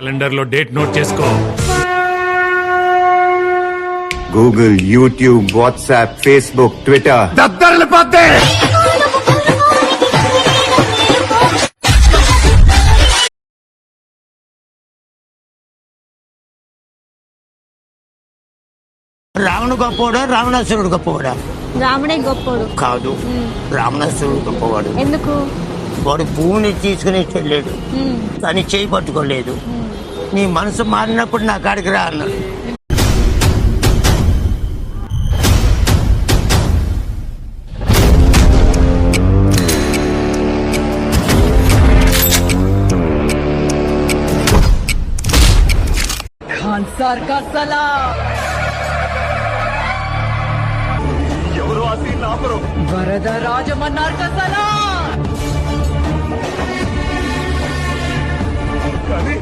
Calendar లో date note చేసుకో. Google, YouTube, WhatsApp, Facebook, Twitter దద్దరిల్లిపోద్ది. రావణ గొప్పవాడా రావణాసురుడు గొప్పవాడా? రాముడే గొప్పోడు కాదు, రావణాసురుడు గొప్పవాడు. ఎందుకు? వాడు భూమిని తీసుకుని వెళ్ళాడు కానీ చేయి పట్టుకోలేదు. నీ మనసు మారినప్పుడు నా కాడికి రా అన్నాడు. खानसार का सलाम. ఎవరు ఆ సీన్ ఆపరు. वरदराज मन्नार का सलाम. కానీ